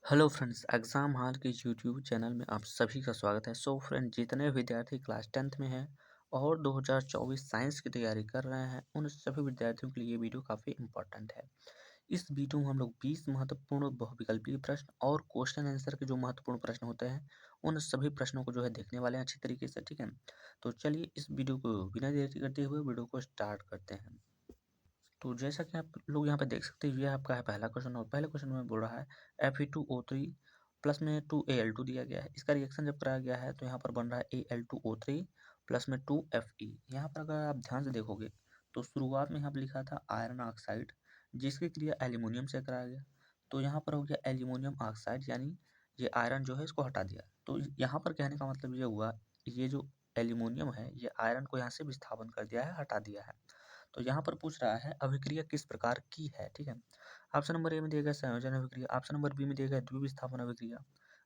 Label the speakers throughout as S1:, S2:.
S1: Hello friends, exam hall के YouTube channel में आप सभी का स्वागत है। सो फ्रेंड, जितने विद्यार्थी क्लास 10th में हैं और 2024 साइंस की तैयारी कर रहे हैं, उन सभी विद्यार्थियों के लिए ये वीडियो काफ़ी इंपॉर्टेंट है। इस वीडियो में हम लोग 20 महत्वपूर्ण बहुविकल्पीय प्रश्न और क्वेश्चन आंसर के जो महत्वपूर्ण प्रश्न होते हैं, उन सभी प्रश्नों को जो है देखने वाले हैं अच्छी तरीके से, ठीक है। तो चलिए इस वीडियो को बिना देरी करते हुए वीडियो को स्टार्ट करते हैं। तो जैसा कि आप लोग यहाँ पे देख सकते हैं, ये आपका है पहला क्वेश्चन और पहले क्वेश्चन में बोल रहा है Fe2O3 प्लस में 2Al2 दिया गया है। इसका रिएक्शन जब कराया गया है तो यहाँ पर बन रहा है Al2O3 प्लस में 2Fe। यहाँ पर अगर आप ध्यान से देखोगे तो शुरुआत में यहाँ पर लिखा था आयरन ऑक्साइड, जिसकी क्रिया एल्यूमिनियम से कराया गया। तो यहाँ पर हो गया एल्यूमिनियम ऑक्साइड, यानी ये आयरन जो है इसको हटा दिया। तो यहाँ पर कहने का मतलब ये हुआ, ये जो एल्यूमिनियम है ये आयरन को यहाँ से विस्थापन कर दिया है, हटा दिया है। तो यहाँ पर पूछ रहा है अभिक्रिया किस प्रकार की है, ठीक है। ऑप्शन नंबर ए में दिया गया संयोजन अभिक्रिया, ऑप्शन नंबर बी में दिया गया द्विविस्थापन अभिक्रिया,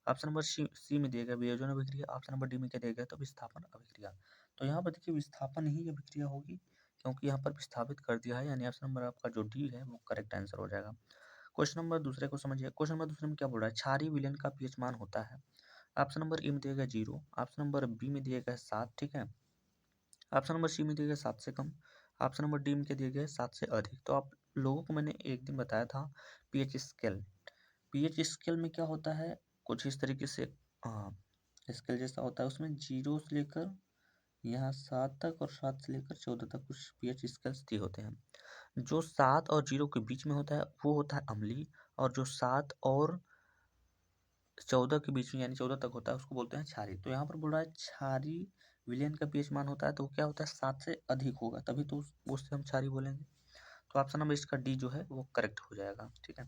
S1: ऑप्शन नंबर सी में दिया गया वियोजन अभिक्रिया, ऑप्शन नंबर डी में क्या दिया गया तो विस्थापन अभिक्रिया। तो यहाँ पर देखिए विस्थापन ही अभिक्रिया होगी, क्योंकि यहाँ पर विस्थापित कर दिया है, यानी ऑप्शन नंबर आपका जो डी है वो करेक्ट आंसर हो जाएगा। क्वेश्चन नंबर दूसरे को समझिए। क्वेश्चन नंबर दूसरे में क्या बोल रहा है, क्षारीय विलयन का पीएच मान होता है। ऑप्शन नंबर ए में दिया गया 0, ऑप्शन नंबर बी में दिया गया 7, ठीक है। ऑप्शन नंबर सी में दिया गया 7 से कम, ऑप्शन नंबर डी में क्या दिया गया 7 से अधिक। तो आप लोगों को मैंने एक दिन बताया था पीएच स्केल। पीएच स्केल में क्या होता है, कुछ इस तरीके से स्केल जैसा होता है, उसमें 0 से लेकर यहाँ 7 तक और 7 से लेकर 14 तक कुछ पीएच स्केल्स दिए होते हैं। जो 7 और 0 के बीच में होता है वो होता है अम्लीय, और जो 7 और 14 के बीच में यानी 14 तक होता है उसको बोलते हैं क्षारीय। तो यहाँ पर बोल रहा है क्षारीय विलयन का पीएच मान होता है तो क्या होता है 7 से अधिक होगा, तभी तो उससे हम क्षारीय बोलेंगे। तो ऑप्शन नंबर इसका डी जो है वो करेक्ट हो जाएगा, ठीक है।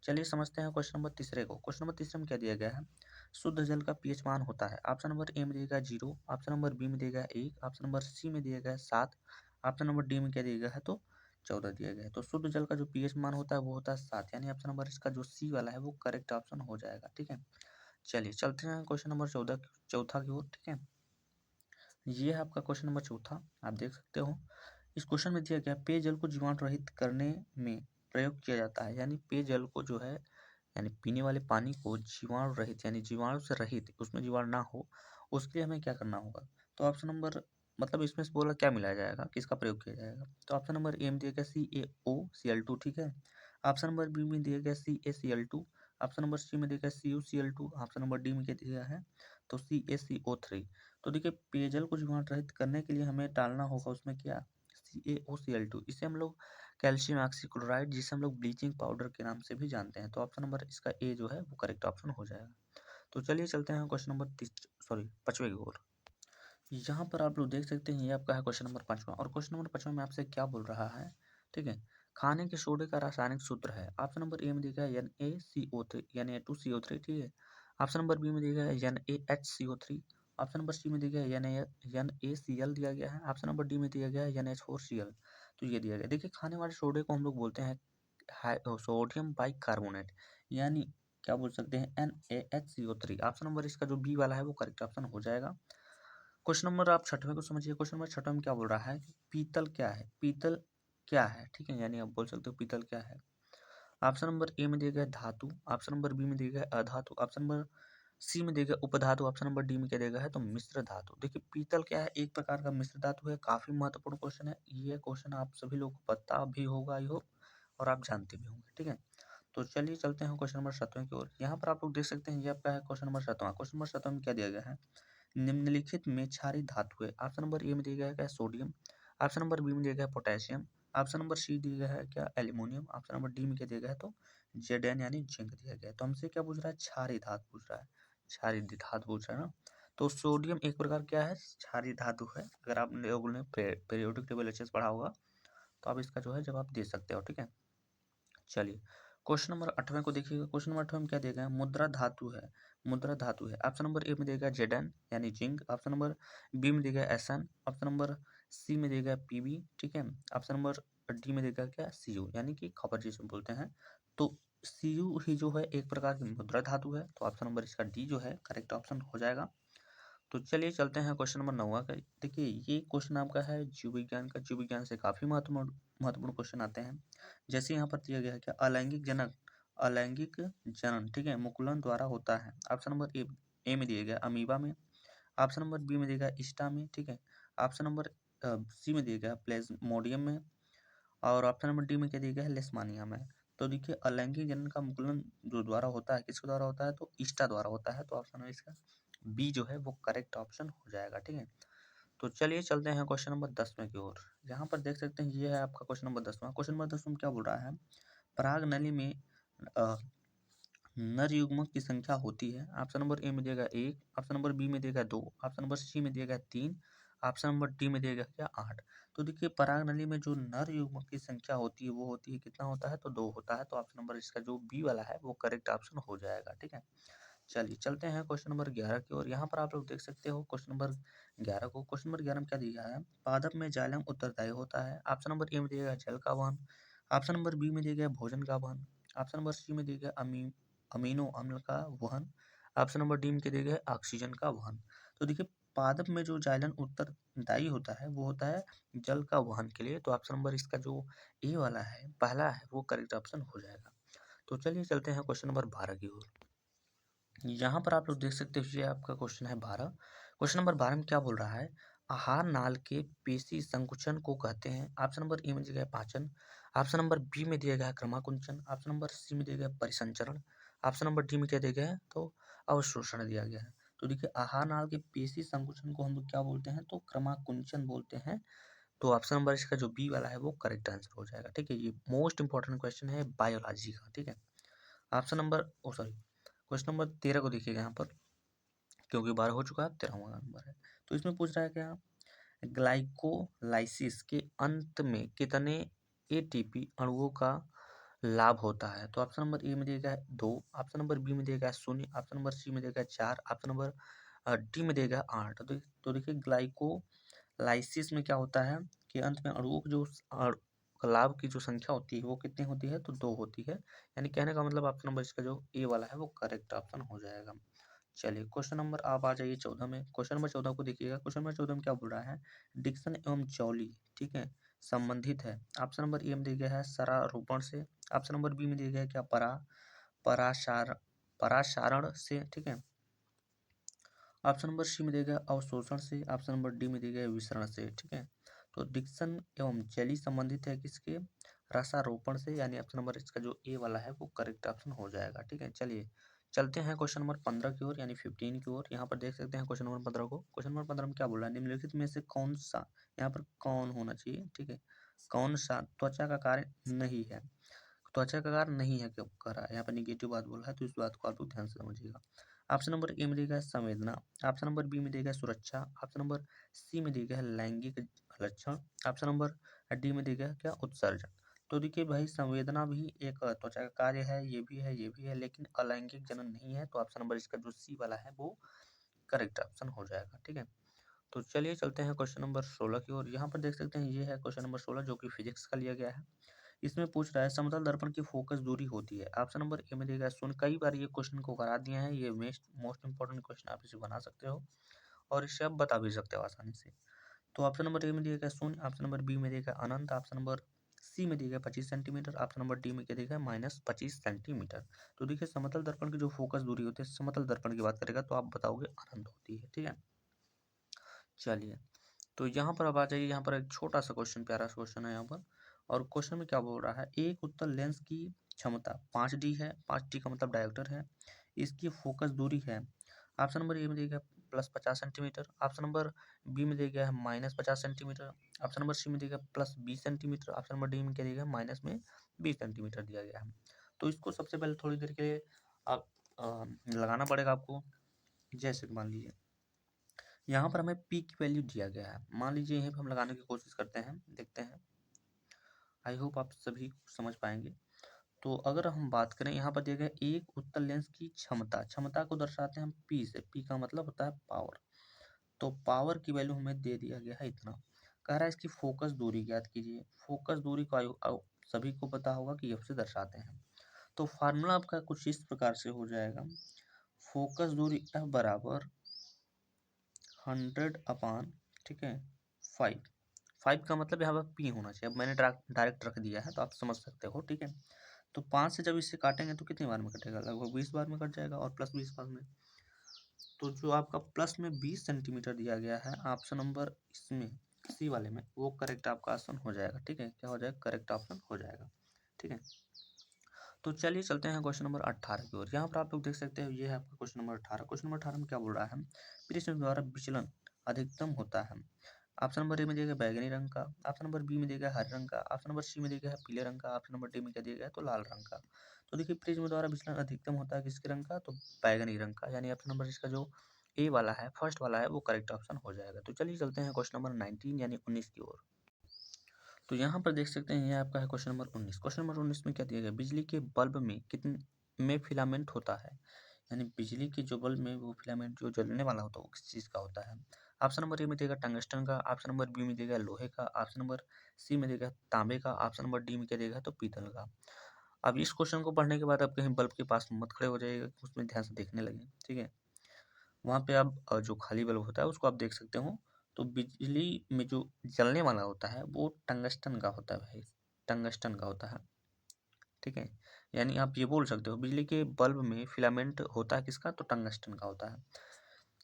S1: चलिए समझते हैं क्वेश्चन नंबर तीसरे को। क्वेश्चन नंबर तीसरे में क्या दिया गया है, शुद्ध जल का पीएच मान होता है। ऑप्शन नंबर ए में दिया गया 0, ऑप्शन नंबर बी में दिया गया 1, ऑप्शन नंबर सी में दिया गया 7, ऑप्शन नंबर डी में क्या दिया गया है तो 14 दिया गया है। तो शुद्ध जल का जो पीएच मान होता है वो होता है 7, यानी ऑप्शन नंबर इसका जो सी वाला है वो करेक्ट ऑप्शन हो जाएगा, ठीक है। चलिए चलते हैं क्वेश्चन नंबर चौथा की ओर, ठीक है। ये है आपका क्वेश्चन नंबर चौथा, आप देख सकते हो। इस क्वेश्चन में दिया गया पेयजल को जीवाणु रहित करने में प्रयोग किया जाता है, यानी पेयजल को जो है यानी पीने वाले पानी को जीवाणु रहित यानी जीवाणु से रहित, उसमें जीवाणु ना हो, उसके लिए हमें क्या करना होगा। तो ऑप्शन नंबर मतलब इसमें से बोला क्या मिलाया जाएगा, किसका प्रयोग किया जाएगा। तो ऑप्शन नंबर ए में दिया गया CaOCl2, ठीक है। ऑप्शन नंबर बी में दिया गया CaCl2, ऑप्शन नंबर सी में दिया गया CuCl2, ऑप्शन नंबर डी में क्या दिया है तो CaCO3। तो देखिए पेयजल को जीवाणु रहित करने के लिए हमें डालना होगा उसमें क्या CaOCl2। इसे हम लोग कैल्शियम ऑक्सीक्लोराइड, जिसे हम लोग ब्लीचिंग पाउडर के नाम से भी जानते हैं। तो ऑप्शन नंबर इसका ए जो है वो करेक्ट ऑप्शन हो जाएगा। तो चलिए चलते हैं क्वेश्चन नंबर पाँचवें की ओर। यहाँ पर आप लोग देख सकते हैं ये आपका है क्वेश्चन नंबर पाँचवा, और क्वेश्चन नंबर पाँचवा में आपसे क्या बोल रहा है, ठीक है। खाने के सोडे का रासायनिक सूत्र है। ऑप्शन नंबर ए में दिया गया है NaCO3 यानी Na2CO3, ठीक है। ऑप्शन नंबर बी में दिया गया है NaHCO3, ऑप्शन नंबर सी में दिया गया है NaCl दिया गया है, ऑप्शन नंबर डी में दिया गया है NH4Cl। तो ये दिया गया। देखिए खाने वाले सोडे को हम लोग बोलते हैं सोडियम बाइकार्बोनेट, यानी क्या बोल सकते हैं NaHCO3। ऑप्शन नंबर इसका जो बी वाला है वो करेक्ट ऑप्शन हो जाएगा। क्वेश्चन नंबर आप छठवें को समझिए। क्वेश्चन नंबर छठवें में क्या बोल रहा है कि पीतल क्या है, पीतल क्या है, ठीक है, यानी आप बोल सकते हो पीतल क्या है। ऑप्शन नंबर ए में दिया गया धातु, ऑप्शन नंबर बी में दिया गया अधातु, ऑप्शन नंबर सी में दिया गया उपधातु, ऑप्शन नंबर डी में क्या दिया गया है तो मिश्र धातु। देखिए पीतल क्या है, एक प्रकार का मिश्र धातु है। काफी महत्वपूर्ण क्वेश्चन है ये क्वेश्चन, आप सभी लोग को पता भी होगा आई होप, और आप जानते भी होंगे, ठीक है। तो चलिए चलते हैं क्वेश्चन नंबर 7वें की ओर। यहाँ पर आप लोग देख सकते हैं ये आपका है क्वेश्चन नंबर 7वां। क्वेश्चन नंबर 7वां में क्या दिया गया है, निम्नलिखित में क्षारीय धातु है। ऑप्शन नंबर ए में दिया गया है क्या सोडियम, ऑप्शन नंबर बी में दिया गया है पोटेशियम, ऑप्शन नंबर सी दिया गया है क्या एल्यूमिनियम, ऑप्शन नंबर डी में क्या दिया गया है तो Zn यानी जिंक दिया गया है। तो हमसे क्या पूछ रहा है, क्षारीय धातु पूछ रहा है, क्षारीय धातु पूछ रहा है ना। तो सोडियम एक प्रकार क्या है क्षारीय धातु है। अगर आप लोगों ने पीरियोडिक टेबल अच्छे से पढ़ा होगा तो आप इसका जो है जवाब दे सकते हो, ठीक है। चलिए क्वेश्चन नंबर 8वें को देखिएगा। क्वेश्चन नंबर 8वें में क्या दिया गया है, मुद्रा धातु है, मुद्रा धातु है। ऑप्शन नंबर ए में दिया गया Zn यानी जिंक, ऑप्शन नंबर बी में दिया गया Sn, ऑप्शन नंबर सी में दिया गया Pb, ठीक है। ऑप्शन नंबर डी में दिया गया क्या Cu यानी कि कॉपर जिसे बोलते हैं। तो Cu ही जो है एक प्रकार की मुद्रा धातु है, तो ऑप्शन नंबर इसका डी जो है करेक्ट ऑप्शन हो जाएगा। तो चलिए चलते हैं क्वेश्चन नंबर 9वां का। देखिए ये क्वेश्चन आपका है जीव विज्ञान का। जीव विज्ञान से काफी महत्वपूर्ण महत्वपूर्ण क्वेश्चन आते हैं। जैसे यहाँ पर दिया गया है कि अलैंगिक जनक अलैंगिक जनन, ठीक है, मुकुलन द्वारा होता है। ऑप्शन नंबर ए में दिया गया अमीबा में, ऑप्शन नंबर बी में दिया गया ईस्टा में, ठीक है, ऑप्शन नंबर सी में दिया गया प्लेज्मोडियम में, और ऑप्शन नंबर डी में क्या दिया गया है लेशमानिया में। तो देखिए अलैंगिक जनन का मुकुलन जो द्वारा होता है किसके द्वारा होता है, तो ईस्टा द्वारा होता है। तो ऑप्शन है इसका बी जो है वो करेक्ट ऑप्शन हो जाएगा, ठीक है। तो चलिए चलते हैं क्वेश्चन नंबर 10वें की ओर। यहाँ पर देख सकते हैं ये है आपका क्वेश्चन नंबर 10वां। क्वेश्चन नंबर 10 में क्या बोल रहा है, पराग नली में नर युग्मक की संख्या होती है। ऑप्शन नंबर ए में दिया गया 1, ऑप्शन नंबर बी में दिया गया 2, ऑप्शन नंबर सी में दिया गया 3, ऑप्शन नंबर डी में दिया गया क्या 8। तो देखिए पराग नली में जो नर युग्मक की संख्या होती है वो होती है कितना होता है, तो 2 होता है। तो ऑप्शन नंबर इसका जो बी वाला है वो करेक्ट ऑप्शन हो जाएगा, ठीक है। चलिए चलते हैं क्वेश्चन नंबर 11 की ओर। यहाँ पर आप लोग देख सकते हो क्वेश्चन नंबर 11 को। क्वेश्चन नंबर 11 में क्या दिया है, पादप में जाइलम उत्तरदायी होता है। ऑप्शन नंबर ए में दिया गया जल का वहन, ऑप्शन नंबर बी में दिया गया भोजन का वहन, ऑप्शन नंबर सी में दिया गया अमीनो अम्ल का वहन, ऑप्शन नंबर डी में क्या दिया गया ऑक्सीजन का वहन। तो देखिए पादप में जो जाइलम उत्तरदायी होता है वो होता है जल का वहन के लिए। तो ऑप्शन नंबर इसका जो ए वाला है पहला है वो करेक्ट ऑप्शन हो जाएगा। तो चलिए चलते हैं क्वेश्चन नंबर 12 की ओर। यहाँ पर आप लोग देख सकते हो ये आपका क्वेश्चन है 12। क्वेश्चन नंबर 12 में क्या बोल रहा है, आहार नाल के पेशी संकुचन को कहते हैं। ऑप्शन नंबर ए में दिया गया पाचन, ऑप्शन नंबर बी में दिया गया है क्रमाकुंचन, ऑप्शन नंबर सी में दिया गया है परिसंचरण, ऑप्शन नंबर डी में क्या दिया गया है, तो अवशोषण दिया गया है। तो देखिए आहार नाल के पेशी संकुचन को हम लोग क्या बोलते हैं, तो क्रमाकुंचन बोलते हैं। तो ऑप्शन नंबर इसका जो बी वाला है वो करेक्ट आंसर हो जाएगा, ठीक है। ये मोस्ट इंपॉर्टेंट क्वेश्चन है बायोलॉजी का, ठीक है। ऑप्शन नंबर ओ सॉरी क्वेश्चन नंबर 13 को देखिएगा यहाँ पर, क्योंकि 12 हो चुका है 13वां नंबर है। तो इसमें पूछ रहा है क्या, ग्लाइकोलाइसिस के अंत में कितने एटीपी अणुओं का लाभ होता है। तो ऑप्शन नंबर ए में दिया गया है 2, ऑप्शन नंबर बी में दिया गया है 0, ऑप्शन नंबर सी में दिया गया है 4, ऑप्शन नंबर डी में दिया गया है 8। तो देखिए ग्लाइकोलाइसिस में क्या होता है कि अंत में अणुओं की जो लाभ की जो संख्या होती है वो कितनी होती है, तो 2 होती है। यानी कहने का मतलब ऑप्शन नंबर इसका जो ए वाला है वो करेक्ट ऑप्शन हो जाएगा। चलिए क्वेश्चन नंबर आप आ जाइए 14 में। क्वेश्चन नंबर 14 को देखिएगा। क्वेश्चन नंबर 14 में क्या बोल रहा है, डिक्सन एवं चौली, ठीक है, संबंधित है। ऑप्शन नंबर ए में दिया गया है सरारोपण से, ऑप्शन नंबर बी में दिया गया है क्या परासार परासारण से, ठीक है, ऑप्शन नंबर सी में दिया गया अवशोषण से, ऑप्शन नंबर डी में दिया गया विसरण से, ठीक है। तो डिक्सन एवं चैली संबंधित है किसके, रसारोपण से, यानी ऑप्शन नंबर इसका जो ए वाला है वो करेक्ट ऑप्शन हो जाएगा, ठीक है। चलिए चलते हैं क्वेश्चन नंबर 15 की ओर, यानी 15 की ओर। यहाँ पर देख सकते हैं क्वेश्चन नंबर 15 को। क्वेश्चन नंबर 15 में क्या बोल रहा है, निम्नलिखित में से कौन सा, यहाँ पर कौन होना चाहिए, ठीक है, कौन सा त्वचा का कार्य नहीं है, त्वचा का कार्य नहीं है, क्यों कह रहा है, यहाँ पर निगेटिव बात बोल रहा है, तो इस बात को आप लोग ध्यान से समझिएगा। ऑप्शन नंबर ए में दिया गया है संवेदना, ऑप्शन नंबर बी में दिया गया है सुरक्षा, ऑप्शन नंबर सी में दिया गया है लैंगिक लक्षण, ऑप्शन नंबर डी में दिया गया है क्या उत्सर्जन। तो देखिए भाई संवेदना भी एक त्वचा का कार्य है, ये भी है, ये भी है, लेकिन अलैंगिक जनन नहीं है। तो ऑप्शन नंबर इसका जो सी वाला है वो करेक्ट ऑप्शन हो जाएगा, ठीक है। तो चलिए चलते हैं क्वेश्चन नंबर 16 की ओर। यहाँ पर देख सकते हैं ये है क्वेश्चन नंबर 16 जो कि फिजिक्स का लिया गया है। इसमें पूछ रहा है समतल दर्पण की फोकस दूरी होती है। ऑप्शन नंबर ए में दिया गया है शून्य। कई बार ये क्वेश्चन को करा दिए हैं, ये मोस्ट इंपॉर्टेंट क्वेश्चन, आप इसे बना सकते हो और इसे आप बता भी सकते हो आसानी से। तो ऑप्शन नंबर ए में दिया गया शून्य, ऑप्शन नंबर बी में दिया गया अनंत, ऑप्शन नंबर सी में दिया गया 25 सेंटीमीटर, ऑप्शन नंबर डी में क्या दिया गया -25 सेंटीमीटर। तो देखिए समतल दर्पण की जो फोकस दूरी होती है, समतल दर्पण की बात करेगा तो आप बताओगे अनंत होती है, ठीक है। चलिए तो यहाँ पर अब आ जाइए, यहाँ पर एक छोटा सा क्वेश्चन, प्यारा सा क्वेश्चन है यहाँ पर। और क्वेश्चन में क्या बोल रहा है, एक उत्तल लेंस की क्षमता 5D है, 5D का मतलब डायोप्टर है, इसकी फोकस दूरी है। ऑप्शन नंबर ए में दिया गया +50 सेंटीमीटर, ऑप्शन नंबर बी में दिया गया है -50 सेंटीमीटर, ऑप्शन नंबर सी में दिया गया +20 सेंटीमीटर, ऑप्शन नंबर डी में क्या दिया गया माइनस में 20 सेंटीमीटर दिया गया है। तो इसको सबसे पहले थोड़ी देर के लिए आप लगाना पड़ेगा आपको। जैसे कि मान लीजिए यहाँ पर हमें पी की वैल्यू दिया गया है, मान लीजिए यहीं पर हम लगाने की कोशिश करते हैं, देखते हैं, आई होप आप सभी समझ पाएंगे। तो अगर हम बात करें यहाँ पर दिया गया एक उत्तल लेंस की क्षमता, क्षमता को दर्शाते हैं हम पी से, पी का मतलब होता है पावर। तो पावर की वैल्यू हमें दे दिया गया है इतना। कह रहा है इसकी फोकस दूरी ज्ञात कीजिए। फोकस दूरी को सभी को पता होगा कि एफ से दर्शाते हैं। तो फार्मूला आपका कुछ इस प्रकार से हो जाएगा, फोकस दूरी एफ बराबर 100/, ठीक है, 5। 5 का मतलब यहाँ पर पी होना चाहिए। अब मैंने डायरेक्ट रख दिया है तो आप समझ सकते हो, ठीक है। तो 5 से जब इसे काटेंगे तो कितनी बार में कटेगा, लगभग 20 बार में कट जाएगा, और प्लस 20 बार में। तो जो आपका प्लस में 20 सेंटीमीटर दिया गया है ऑप्शन नंबर इसमें सी वाले में, वो करेक्ट आपका ऑप्शन हो जाएगा। ठीक है, क्या हो जाएगा, करेक्ट ऑप्शन हो जाएगा। ठीक है, तो चलिए चलते हैं क्वेश्चन नंबर 18 की ओर। यहाँ पर आप लोग देख सकते हैं, ये है आपका क्वेश्चन नंबर 18। क्वेश्चन नंबर 18 में क्या बोल रहा है, प्रिज्म द्वारा विचलन अधिकतम होता है। ऑप्शन नंबर ए में दिया गया बैगनी रंग का, ऑप्शन नंबर बी में दिया गया हरे रंग का, ऑप्शन नंबर सी में दिया गया है पीले रंग का, ऑप्शन नंबर डी में क्या दिया गया है तो लाल रंग का। तो देखिए प्रिज्म द्वारा विचलन अधिकतम होता है किसके रंग का, तो बैगनी रंग का, यानी ऑप्शन नंबर इसका जो ए वाला है, फर्स्ट वाला है, वो करेक्ट ऑप्शन हो जाएगा। तो चलिए चलते हैं क्वेश्चन नंबर 19 यानी 19 की ओर। तो यहाँ पर देख सकते हैं, ये आपका है क्वेश्चन नंबर 19। क्वेश्चन नंबर 19 में क्या दिया गया, बिजली के बल्ब में कितने में फिलामेंट होता है, यानी बिजली के जो बल्ब में वो फिलामेंट जो जलने वाला होता है वो किस चीज़ का होता है। ऑप्शन नंबर ए में देगा टंगस्टन का, ऑप्शन नंबर बी में देगा लोहे का, ऑप्शन नंबर सी में देगा तांबे का, ऑप्शन नंबर डी में क्या देगा तो पीतल का। अब इस क्वेश्चन को पढ़ने के बाद आप कहीं बल्ब के पास मत खड़े हो जाइएगा, उसमें ध्यान से देखने लगे। ठीक है, वहाँ पे आप जो खाली बल्ब होता है उसको आप देख सकते हो। तो बिजली में जो जलने वाला होता है वो टंगस्टन का होता है भाई, टंगस्टन का होता है। ठीक है, यानी आप ये बोल सकते हो बिजली के बल्ब में फिलामेंट होता है किसका, तो टंगस्टन का होता है।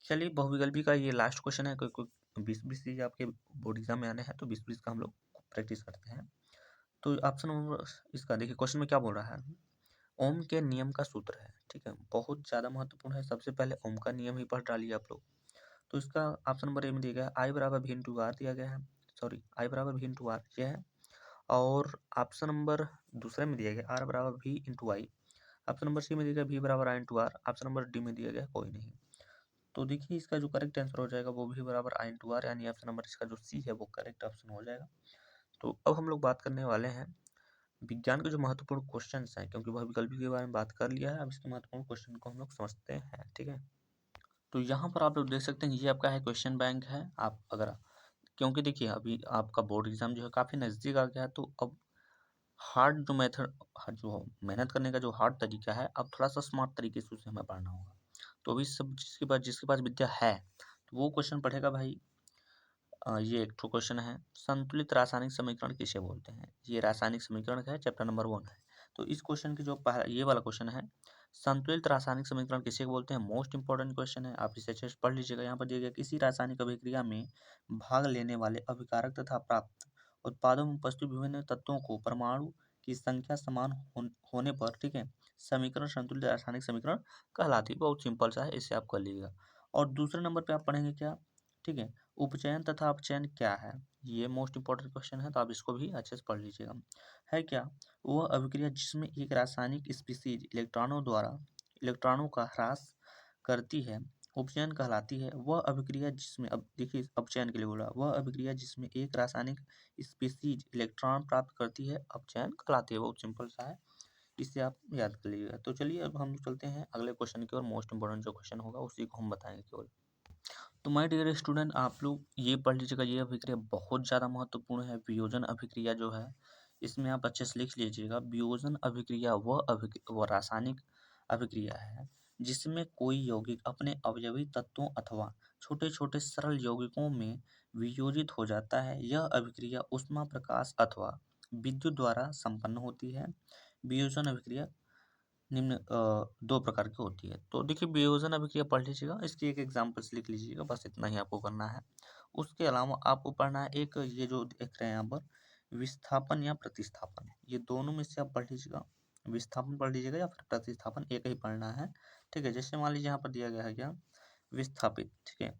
S1: चलिए बहुविकल्पी का ये लास्ट क्वेश्चन है, कोई 20-20 चीज आपके बोर्ड एग्जाम में आने हैं, तो 20-20 का हम लोग प्रैक्टिस करते हैं। तो ऑप्शन नंबर इसका देखिए, क्वेश्चन में क्या बोल रहा है, ओम के नियम का सूत्र है। ठीक है, बहुत ज़्यादा महत्वपूर्ण है, सबसे पहले ओम का नियम ही पढ़ डालिए आप लोग। तो इसका ऑप्शन नंबर ए में दिया गया है आई बराबर भी इंटू आर दिया गया है, सॉरी आई बराबर भी इंटू आर यह है। और ऑप्शन नंबर दूसरे में दिया गया आर बराबर भी into I, option number C में दिया गया भी बराबर I into R, option number D में दिया गया कोई नहीं। तो देखिए इसका जो करेक्ट आंसर हो जाएगा वो भी बराबर आई इंटू आर, यानी ऑप्शन नंबर इसका जो सी है वो करेक्ट ऑप्शन हो जाएगा। तो अब हम लोग बात करने वाले हैं विज्ञान के जो महत्वपूर्ण क्वेश्चन हैं, क्योंकि वह विकल्प के बारे में बात कर लिया है, अब इसके महत्वपूर्ण क्वेश्चन को हम लोग समझते हैं। ठीक है, तो यहाँ पर आप लोग देख सकते हैं, ये आपका है क्वेश्चन बैंक है। आप अगर, क्योंकि देखिए अभी आपका बोर्ड एग्जाम जो है काफ़ी नज़दीक आ गया है, तो अब हार्ड जो मेथड, जो मेहनत करने का जो हार्ड तरीका है, अब थोड़ा सा स्मार्ट तरीके से उसे हमें पढ़ना होगा। तो अभी सब जिसके पास विद्या है तो वो क्वेश्चन पढ़ेगा भाई। ये एक ठो क्वेश्चन है, संतुलित रासायनिक समीकरण किसे बोलते हैं, ये रासायनिक समीकरण का है, चैप्टर नंबर 1 है। तो इस क्वेश्चन की जो पहला ये वाला क्वेश्चन है, संतुलित रासायनिक समीकरण किसे बोलते हैं, मोस्ट इंपॉर्टेंट क्वेश्चन है, आप इसे अच्छे से पढ़ लीजिएगा। यहाँ पर दिया गया किसी रासायनिक अभिक्रिया में भाग लेने वाले अभिकारक तथा प्राप्त उत्पादों में उपस्थित विभिन्न तत्वों को परमाणु की संख्या समान होने पर, ठीक है, समीकरण संतुलित रासायनिक समीकरण कहलाती है। बहुत सिंपल सा है, इसे आप कर लीजिएगा। और दूसरे नंबर पे आप पढ़ेंगे क्या, ठीक है, उपचयन तथा अपचयन क्या है, ये मोस्ट इंपॉर्टेंट क्वेश्चन है, तो आप इसको भी अच्छे से पढ़ लीजिएगा। है क्या, वह अभिक्रिया जिसमें एक रासायनिक स्पीसीज इलेक्ट्रॉनों का ह्रास करती है उपचयन कहलाती है। वह अभिक्रिया जिसमें, अब देखिए अपचयन के लिए बोला, वह अभिक्रिया जिसमें एक रासायनिक स्पीसीज इलेक्ट्रॉन प्राप्त करती है अपचयन कहलाती है। बहुत सिंपल सा है, इसे आप याद कर लीजिएगा। तो चलिए अब हम चलते हैं अगले क्वेश्चन की ओर, मोस्ट इंपॉर्टेंट जो क्वेश्चन होगा उसी को हम बताएंगे केवल। तो माय डियर स्टूडेंट, आप लोग ये पढ़ लीजिएगा, ये अभिक्रिया बहुत ज़्यादा महत्वपूर्ण है। वियोजन अभिक्रिया जो है, इसमें आप अच्छे से लिख लीजिएगा। वियोजन अभिक्रिया वह रासायनिक अभिक्रिया है जिसमें कोई यौगिक अपने अवयवी तत्वों अथवा छोटे छोटे सरल यौगिकों में वियोजित हो जाता है। यह अभिक्रिया ऊष्मा प्रकाश अथवा विद्युत द्वारा संपन्न होती है। वियोजन अभिक्रिया निम्न दो प्रकार की होती है। तो देखिए वियोजन अभिक्रिया पढ़ लीजिएगा, इसकी एक एग्जाम्पल्स लिख लीजिएगा, बस इतना ही आपको करना है। उसके अलावा आपको पढ़ना है एक, ये जो देख रहे हैं यहाँ पर, विस्थापन या प्रतिस्थापन, ये दोनों में से आप पढ़ लीजिएगा। विस्थापन पढ़ लीजिएगा या फिर प्रतिस्थापन, एक ही पढ़ना है। ठीक है, जैसे मान लीजिए यहाँ पर दिया गया है क्या, विस्थापित। ठीक है,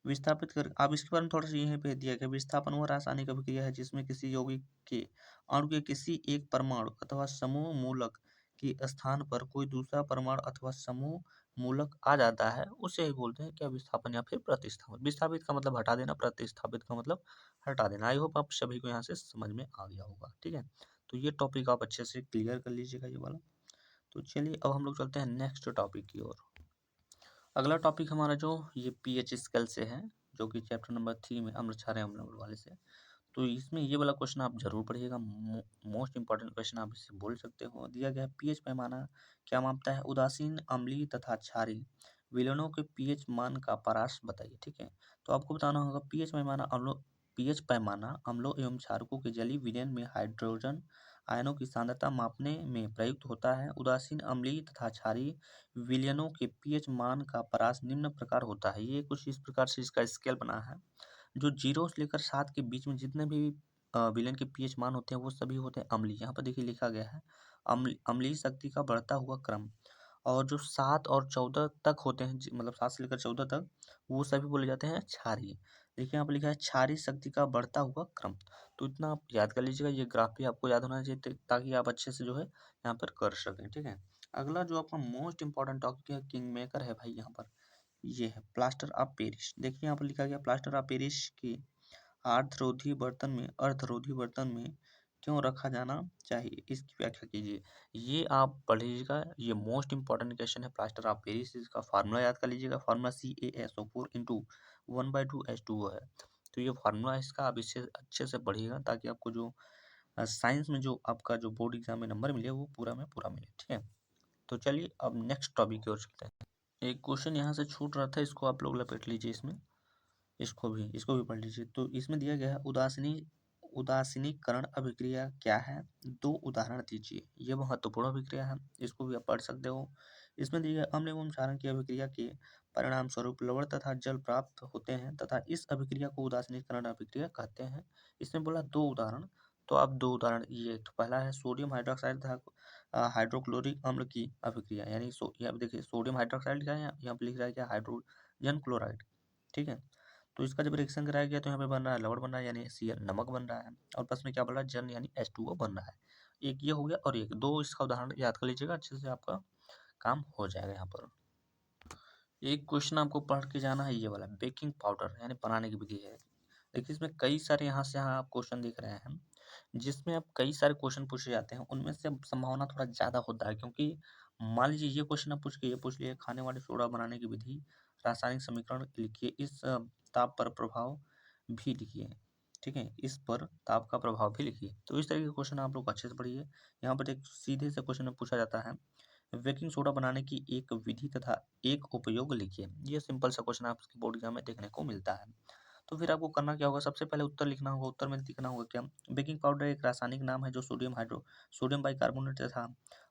S1: विस्थापित कर, आप इसके बारे में थोड़ा सा यहीं पे दिया गया, विस्थापन वह रासायनिक अभिक्रिया है जिसमें किसी यौगिक के अणु के किसी एक परमाणु अथवा समूह मूलक के स्थान पर कोई दूसरा परमाणु अथवा समूह मूलक आ जाता है, उसे ही बोलते हैं क्या, विस्थापन या फिर प्रतिस्थापन। विस्थापित का मतलब हटा देना, प्रतिस्थापित का मतलब हटा देना। आई होप आप सभी को यहाँ से समझ में आ गया होगा। ठीक है, तो ये टॉपिक आप अच्छे से क्लियर कर लीजिएगा ये वाला। तो चलिए अब हम लोग चलते हैं नेक्स्ट टॉपिक की ओर। अगला टॉपिक हमारा जो ये पीएच स्केल से है, जो कि चैप्टर नंबर 3 में अम्ल क्षार अम्ल वाले से। तो इसमें ये वाला क्वेश्चन आप जरूर पढ़िएगा, मोस्ट इंपॉर्टेंट क्वेश्चन आप इसे बोल सकते हो। दिया गया है पीएच पैमाना क्या मापता है, उदासीन अम्लीय तथा क्षारीय विलयनों के पीएच मान का परास बताइए। ठीक है, तो आपको बताना होगा पीएच पैमाना अम्लों एवं क्षारकों के जलीय विलयन में हाइड्रोजन आयनों की सांद्रता मापने में प्रयुक्त होता है। उदासीन, अम्लीय तथा क्षारीय विलयनों के पीएच मान का परास निम्न प्रकार होता है। ये कुछ इस प्रकार से इसका स्केल बना है। जो 0 से लेकर 7 के बीच में जितने भी विलयन के पीएच मान होते हैं वो सभी होते हैं अम्लीय। यहाँ पर देखिए लिखा गया है अम्लीय शक्ति का बढ़ता हुआ क्रम। और जो 7 और 14 तक होते हैं, मतलब 7 से लेकर 14 तक, वो सभी बोले जाते हैं क्षारीय। देखिए यहाँ पर लिखा है क्षारीय शक्ति का बढ़ता हुआ क्रम। तो इतना आप याद कर लीजिएगा, ये ग्राफ भी आपको याद होना चाहिए ताकि आप अच्छे से जो है यहाँ पर कर सकें। ठीक है, अगला जो आपका मोस्ट इंपॉर्टेंट टॉपिक है, किंग मेकर है भाई, यहाँ पर ये है प्लास्टर ऑफ पेरिस। देखिए यहाँ पर लिखा गया प्लास्टर ऑफ पेरिस के अर्धरोधी बर्तन में क्यों रखा जाना चाहिए, इसकी व्याख्या कीजिए। ये आप पढ़ लीजिएगा, ये मोस्ट इंपॉर्टेंट क्वेश्चन है। प्लास्टर ऑफ पेरिस, इसका फार्मूला याद कर लीजिएगा, फार्मूला CaSO4 इंटू 1/2 H2O है। तो ये फार्मूला इसका आप इससे अच्छे से पढ़िएगा ताकि आपको जो साइंस में जो आपका जो बोर्ड एग्जाम में नंबर मिले वो पूरा में पूरा मिले। ठीक है, तो चलिए अब नेक्स्ट टॉपिक की ओर चलते हैं। एक क्वेश्चन यहाँ से छूट रहा था, इसको आप लोग लपेट लीजिए, इसको भी पढ़ लीजिए। तो इसमें दिया गया है उदासीनीकरण अभिक्रिया क्या है, 2 उदाहरण दीजिए। यह महत्वपूर्ण अभिक्रिया है, इसको भी आप पढ़ सकते हो। इसमें दिया गया अम्ल एवं क्षारण की अभिक्रिया के परिणाम स्वरूप लवण तथा जल प्राप्त होते हैं तथा इस अभिक्रिया को उदासीनीकरण अभिक्रिया कहते हैं। इसमें बोला 2 उदाहरण, तो आप 2 उदाहरण, ये तो पहला है सोडियम हाइड्रोक्साइड तथा हाइड्रोक्लोरिक अम्ल की अभिक्रिया, यानी यहाँ पे देखिए सोडियम हाइड्रोक्साइड लिखा है, यहाँ पे लिख रहा है क्या, हाइड्रोजन क्लोराइड। ठीक है, तो इसका जब रिएक्शन कराया गया तो यहाँ पे बन रहा है लवण बन रहा है, यानी Cl नमक बन रहा है, और प्लस में क्या बन रहा है, जन यानी H2O बन रहा है। एक ये हो गया और एक दो, इसका उदाहरण याद कर लीजिएगा, अच्छे से आपका काम हो जाएगा। यहाँ पर एक क्वेश्चन आपको पढ़ के जाना है, ये वाला बेकिंग पाउडर यानी बनाने की विधि है। देखिए इसमें कई सारे यहाँ से यहाँ आप क्वेश्चन देख रहे हैं, जिसमें अब कई सारे क्वेश्चन पूछे जाते हैं। उनमें से अब संभावना थोड़ा ज़्यादा होता है, क्योंकि मान लीजिए ये क्वेश्चन आप पूछ के ये पूछ लिए, खाने वाले सोडा बनाने की विधि, रासायनिक समीकरण लिखिए, इस ताप पर प्रभाव भी लिखिए। ठीक है, इस पर ताप का प्रभाव भी लिखिए। तो इस तरह के क्वेश्चन आप लोग अच्छे से पढ़िए। यहाँ पर एक सीधे से क्वेश्चन में पूछा जाता है, बेकिंग सोडा बनाने की एक विधि तथा एक उपयोग लिखिए। ये सिंपल सा क्वेश्चन आपके बोर्ड एग्जाम में देखने को मिलता है। तो फिर आपको करना क्या होगा, सबसे पहले उत्तर लिखना होगा। उत्तर में लिखना होगा क्या, बेकिंग पाउडर एक रासायनिक नाम है जो सोडियम बाइकार्बोनेट तथा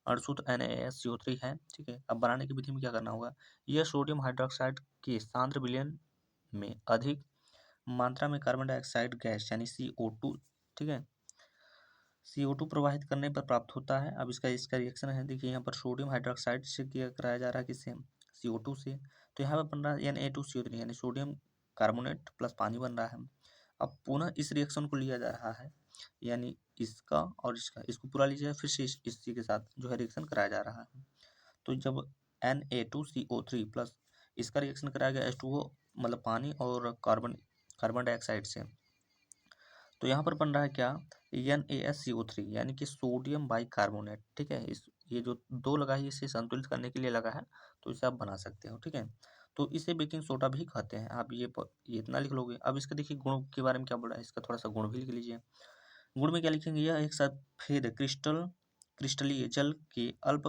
S1: अड़सुत NaSCO3 है। ठीक है, अब बनाने की विधि में क्या करना होगा, यह सोडियम हाइड्रोक्साइड के सांद्र विलयन में अधिक मात्रा में कार्बन डाइऑक्साइड गैस यानी CO2, ठीक है, CO2 प्रवाहित करने पर प्राप्त होता है। अब इसका रिएक्शन है, देखिए यहाँ पर सोडियम हाइड्रोक्साइड से क्या कराया जा रहा है, किससे, CO2 से। तो यहाँ पर बन रहा है Na2CO3 यानी सोडियम कार्बोनेट प्लस पानी बन रहा है। अब पुनः इस रिएक्शन को लिया जा रहा है, यानी इसका और इसको पूरा लीजिए, फिर से इसी के साथ जो है रिएक्शन कराया जा रहा है। तो जब Na2CO3 प्लस इसका रिएक्शन कराया गया H2O मतलब पानी और कार्बन डाइऑक्साइड से, तो यहाँ पर बन रहा है क्या, NaSCO3 यानी कि सोडियम बाइकार्बोनेट। ठीक है, इस ये जो दो लगा है इसे संतुलित करने के लिए लगा है, तो इसे आप बना सकते हो। ठीक है, तो इसे बेकिंग सोडा भी कहते हैं। आप ये इतना लिख लोगे। अब इसका देखिए गुण के बारे में क्या बोला है, इसका थोड़ा सा गुण भी लिख लीजिए। गुण में क्या लिखेंगे, यह एक सफेद क्रिस्टलीय जल के अल्प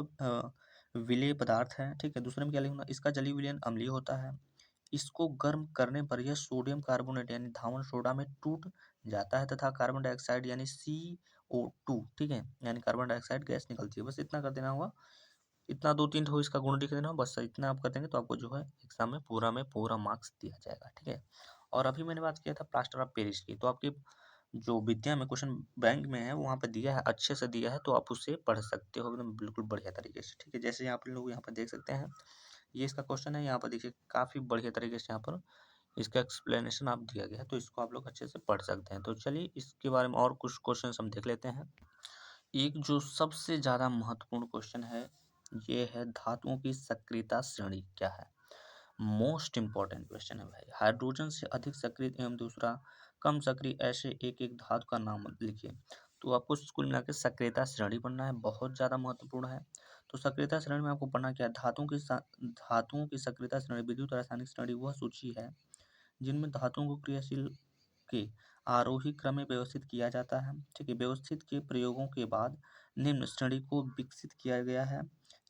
S1: विलेय पदार्थ है। ठीक है, दूसरे में क्या लिखना, इसका जलीय विलयन अम्लीय होता है। इसको गर्म करने पर यह सोडियम कार्बोनेट यानी धावन सोडा में टूट जाता है तथा कार्बन डाइऑक्साइड यानी CO2, ठीक है, यानी कार्बन डाइऑक्साइड गैस निकलती है। बस इतना कर देना होगा, इतना 2-3 ठो इसका गुण लिख देना, बस इतना आप कर देंगे तो आपको जो है एग्जाम में पूरा मार्क्स दिया जाएगा। ठीक है, और अभी मैंने बात किया था प्लास्टर ऑफ पेरिस की, तो आपकी जो विद्या में क्वेश्चन बैंक में है वहाँ पे दिया है, अच्छे से दिया है, तो आप उसे पढ़ सकते हो एकदम बिल्कुल बढ़िया तरीके से। ठीक है, जैसे आप लोग यहाँ पर देख सकते हैं, ये इसका क्वेश्चन है। यहाँ पर देखिए काफ़ी बढ़िया तरीके से यहाँ पर इसका एक्सप्लेनेशन आप दिया गया है, तो इसको आप लोग अच्छे से पढ़ सकते हैं। तो चलिए इसके बारे में और कुछ क्वेश्चन हम देख लेते हैं। एक जो सबसे ज़्यादा महत्वपूर्ण क्वेश्चन है, ये है धातुओं की सक्रियता श्रेणी क्या है। मोस्ट इंपॉर्टेंट क्वेश्चन है भाई। हाइड्रोजन से अधिक सक्रिय एवं दूसरा कम सक्रिय, ऐसे एक एक धातु का नाम लिखिए। तो आपको कुल मिला के सक्रियता श्रेणी पढ़ना है, बहुत ज़्यादा महत्वपूर्ण है। तो सक्रियता श्रेणी में आपको पढ़ना क्या है, धातुओं की सक्रियता श्रेणी विद्युत रासायनिक श्रेणी वह सूची है जिनमें धातुओं को क्रियाशील के आरोही क्रम में व्यवस्थित किया जाता है। ठीक है, व्यवस्थित के प्रयोगों के बाद निम्न श्रेणी को विकसित किया गया है,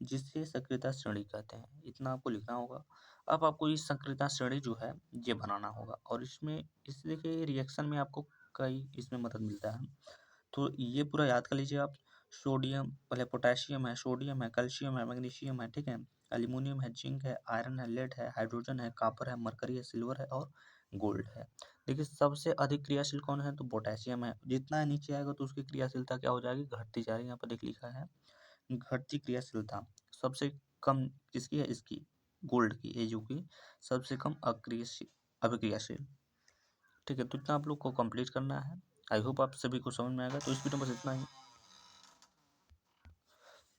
S1: जिसे सक्रियता श्रेणी कहते हैं। इतना आपको लिखना होगा। अब आपको इस सक्रियता श्रेणी जो है ये बनाना होगा, और इसमें देखिए रिएक्शन में आपको कई इसमें मदद मिलता है, तो ये पूरा याद कर लीजिए आप। सोडियम पहले पोटेशियम है, सोडियम है, कैल्शियम है, मैग्नीशियम है, ठीक है, एल्यूमिनियम है, जिंक है, आयरन है, लेड है, हाइड्रोजन है, कॉपर है, मरकरी है, सिल्वर है और गोल्ड है। देखिए सबसे अधिक क्रियाशील कौन है तो पोटेशियम है। जितना नीचे आएगा तो उसकी क्रियाशीलता क्या हो जाएगी, घटती जा रही है। यहाँ पर देख लिखा है घटती क्रियाशीलता। सबसे कम किसकी है, इसकी गोल्ड की, ये जो कि सबसे कम अक्रियशील अभिक्रियाशील। ठीक है, तो इतना आप लोग को कंप्लीट करना है। आई होप आप सभी को समझ में आएगा। तो इस वीडियो में बस इतना ही।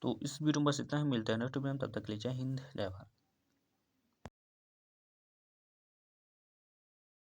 S1: तो इस वीडियो में बस इतना ही, मिलते हैं नेक्स्ट वीडियो में। तब तक के लिए जय हिंद, जय भारत।